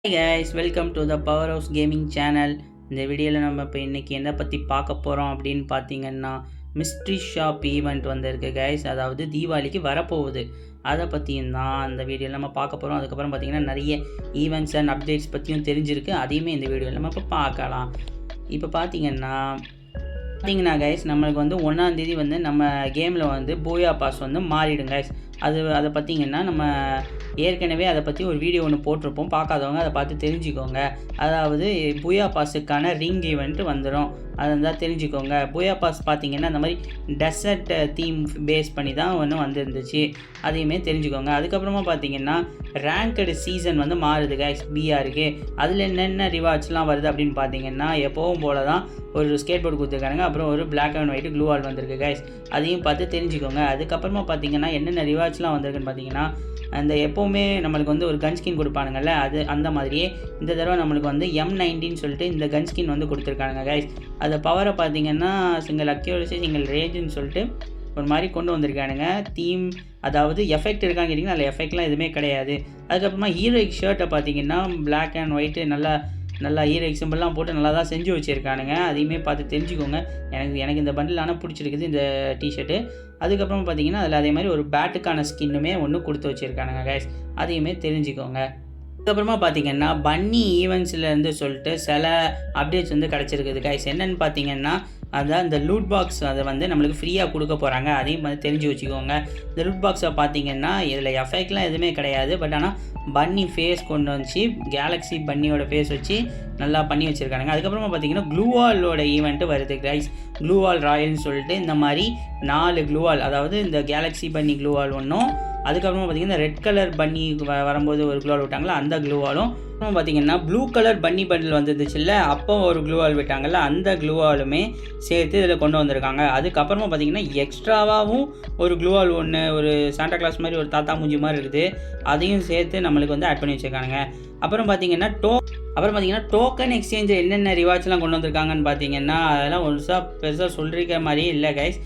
Hey guys, welcome to the Powerhouse Gaming channel. இந்த வீடியோவில் நம்ம இப்போ இன்றைக்கி என்ன பற்றி பார்க்க போகிறோம் அப்படின்னு பார்த்தீங்கன்னா மிஸ்ட்ரி ஷாப் ஈவெண்ட் வந்திருக்கு கைஸ். அதாவது தீபாவளிக்கு வரப்போகுது, அதை பற்றியும் தான் இந்த வீடியோவில் நம்ம பார்க்க போகிறோம். அதுக்கப்புறம் பார்த்திங்கன்னா நிறைய ஈவெண்ட்ஸ் அண்ட் அப்டேட்ஸ் பற்றியும் தெரிஞ்சிருக்கு, அதையுமே இந்த வீடியோவில் நம்ம இப்போ பார்க்கலாம். இப்போ பார்த்தீங்கன்னா கைஸ், நம்மளுக்கு வந்து 1ஆம் தேதி வந்து நம்ம கேமில் வந்து பூயா பாஸ் வந்து மாறிடும் கைஸ். அதை பார்த்திங்கன்னா நம்ம ஏற்கனவே அதை பற்றி ஒரு வீடியோ ஒன்று போட்டிருப்போம், பார்க்காதவங்க அதை பார்த்து தெரிஞ்சுக்கோங்க. அதாவது பூயா பாஸுக்கான ரிங் ஈவெண்ட் வந்துடும், அதை தான் தெரிஞ்சுக்கோங்க. பூயா பாஸ் பார்த்திங்கன்னா இந்த மாதிரி டெசர்ட் தீம் பேஸ் பண்ணி தான் ஒன்று வந்துருந்துச்சு, அதையுமே தெரிஞ்சுக்கோங்க. அதுக்கப்புறமா பார்த்திங்கன்னா ரேங்கடு சீசன் வந்து மாறுது கைஸ் பிஆருக்கு. அதில் என்னென்ன ரிவார்ட்ஸ்லாம் வருது அப்படின்னு பார்த்தீங்கன்னா எப்போவும் போல தான் ஒரு ஸ்கேட் போர்டு கொடுத்துருக்காங்க, அப்புறம் ஒரு பிளாக் அண்ட் ஒயிட் க்ளூ வால் வந்திருக்கு கைஸ், அதையும் பார்த்து தெரிஞ்சுக்கோங்க. அதுக்கப்புறமா பார்த்திங்கன்னா என்னென்ன ரிவார்ட்ஸ்லாம் வந்திருக்குன்னு பார்த்தீங்கன்னா அந்த எப்போவுமே நம்மளுக்கு வந்து ஒரு கன் ஸ்கின் கொடுப்பானுங்கள்ல, அது அந்த மாதிரியே இந்த தடவை நம்மளுக்கு வந்து M19 சொல்லிட்டு இந்த கன் ஸ்கின் வந்து கொடுத்துருக்காங்க கைஸ். அதை பவரை பார்த்திங்கன்னா சிங்கிள் அக்யூரசி சிங்கிள் ரேஞ்சுன்னு சொல்லிட்டு ஒரு மாதிரி கொண்டு வந்திருக்கானுங்க தீம். அதாவது எஃபெக்ட் இருக்கான்னு கேட்டிங்கன்னா அதில் எஃபெக்ட்லாம் எதுவுமே கிடையாது. அதுக்கப்புறமா ஹீரோயிக் ஷர்ட்டை பார்த்திங்கன்னா பிளாக் அண்ட் ஒயிட்டு நல்லா ஹீரோயிக் சிம்பிள்லாம் போட்டு நல்லா தான் செஞ்சு வச்சுருக்கானுங்க, அதையுமே பார்த்து தெரிஞ்சுக்கோங்க. எனக்கு இந்த பண்டில் ஆனால் பிடிச்சிருக்குது இந்த டிஷர்ட்டு. அதுக்கப்புறம் பார்த்திங்கன்னா அதில் அதே மாதிரி ஒரு பேட்டுக்கான ஸ்கின்னுமே ஒன்று கொடுத்து வச்சுருக்கானுங்க கைஸ், அதையுமே தெரிஞ்சுக்கோங்க. அதுக்கப்புறமா பார்த்திங்கன்னா பன்னி ஈவெண்ட்ஸ்லேருந்து சொல்லிட்டு சில அப்டேட்ஸ் வந்து கிடச்சிருக்குது கைஸ். என்னென்னு பார்த்திங்கன்னா அதான் இந்த லூட் பாக்ஸ் அதை வந்து நம்மளுக்கு ஃப்ரீயாக கொடுக்க போகிறாங்க, அதையும் வந்து தெரிஞ்சு வச்சுக்கோங்க. இந்த லூட் பாக்ஸை பார்த்திங்கன்னா இதில் எஃபெக்ட்லாம் எதுவுமே கிடையாது, பட் ஆனால் பன்னி ஃபேஸ் கொண்டு வந்துச்சு, கேலக்ஸி பன்னியோட ஃபேஸ் வச்சு நல்லா பண்ணி வச்சுருக்காங்க. அதுக்கப்புறமா பார்த்திங்கன்னா க்ளூவாலோட ஈவெண்ட்டு வருது கைஸ். க்ளூவால் ராயல்னு சொல்லிட்டு இந்த மாதிரி 4 க்ளூவால், அதாவது இந்த கேலக்ஸி பன்னி க்ளூவால் ஒன்றும், அதுக்கப்புறமா பார்த்திங்கன்னா ரெட் கலர் பன்னி வரும்போது ஒரு க்ளூவால் விட்டாங்களா அந்த க்ளூவாலும், அப்புறம் பார்த்திங்கன்னா ப்ளூ கலர் பன்னி பண்டில் வந்துருந்துச்சுல்ல அப்போ ஒரு க்ளூவால் விட்டாங்கல்ல அந்த க்ளூவாலுமே சேர்த்து இதில் கொண்டு வந்திருக்காங்க. அதுக்கப்புறமா பார்த்திங்கன்னா எக்ஸ்ட்ராவாகவும் ஒரு க்ளூவால் ஒன்று, ஒரு சாண்டா கிளாஸ் மாதிரி ஒரு தாத்தா மூஞ்சி மாதிரி இருக்குது, அதையும் சேர்த்து நம்மளுக்கு வந்து ஆட் பண்ணி வச்சுருக்காங்க. அப்புறம் பார்த்திங்கன்னா டோக்கன் எக்ஸ்சேஞ்சில் என்னென்ன ரிவார்ட்ஸ்லாம் கொண்டு வந்திருக்காங்கன்னு பார்த்திங்கன்னா அதெல்லாம் பெருசாக சொல்லிருக்கிற மாதிரியே இல்லை கைஸ்.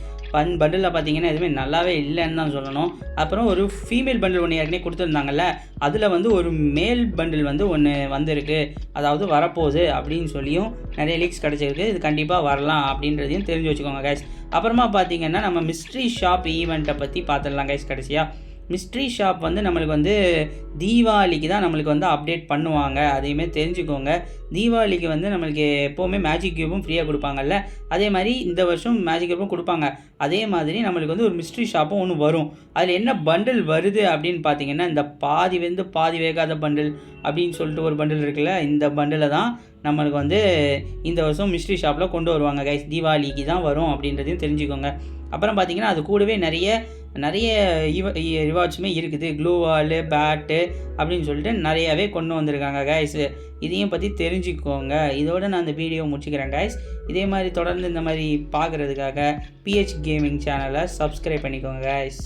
பண்டிலில் பார்த்திங்கன்னா எதுவுமே நல்லாவே இல்லைன்னு தான் சொல்லணும். அப்புறம் ஒரு ஃபீமேல் பண்டில் ஒன்று ஏற்கனவே கொடுத்துருந்தாங்கல்ல, அதில் வந்து ஒரு மேல் பண்டில் வந்து ஒன்று வந்திருக்கு, அதாவது வரப்போகுது அப்படின்னு சொல்லியும் நிறைய லீக்ஸ் கிடச்சிருக்கு. இது கண்டிப்பாக வரலாம் அப்படின்றதையும் தெரிஞ்சு வச்சுக்கோங்க கைஸ். அப்புறமா பார்த்திங்கன்னா நம்ம மிஸ்ட்ரி ஷாப் ஈவெண்ட்டை பற்றி பார்த்துடலாம் கைஸ். கடைசியாக மிஸ்ட்ரி ஷாப் வந்து நம்மளுக்கு வந்து தீபாவளிக்கு தான் நம்மளுக்கு வந்து அப்டேட் பண்ணுவாங்க, அதையுமே தெரிஞ்சுக்கோங்க. தீபாவளிக்கு வந்து நம்மளுக்கு எப்போவுமே மேஜிக் கியூபும் ஃப்ரீயாக கொடுப்பாங்கல்ல, அதே மாதிரி இந்த வருஷம் மேஜிக் கியூபும் கொடுப்பாங்க. அதே மாதிரி நம்மளுக்கு வந்து ஒரு மிஸ்ட்ரி ஷாப்பும் ஒன்று வரும். அதில் என்ன பண்டில் வருது அப்படின்னு பார்த்தீங்கன்னா இந்த பாதி வேகாத பண்டில் அப்படின்னு சொல்லிட்டு ஒரு பண்டில் இருக்குல்ல, இந்த பண்டில் தான் நம்மளுக்கு வந்து இந்த வருஷம் மிஸ்ட்ரி ஷாப்பில் கொண்டு வருவாங்க கைஸ். தீபாவளிக்கு தான் வரும் அப்படின்றதையும் தெரிஞ்சுக்கோங்க. அப்புறம் பார்த்திங்கன்னா அது கூடவே நிறைய ரிவார்ட்ஸுமே இருக்குது, க்ளூ வாலு பேட்டு அப்படின்னு சொல்லிட்டு நிறையாவே கொண்டு வந்திருக்காங்க கைஸ். இதையும் பற்றி தெரிஞ்சுக்கோங்க. இதோட நான் இந்த வீடியோ முடிச்சுக்கிறேன் கைஸ். இதே மாதிரி தொடர்ந்து இந்த மாதிரி பார்க்குறதுக்காக PH கேமிங் சேனலை சப்ஸ்கிரைப் பண்ணிக்கோங்க கைஸ்.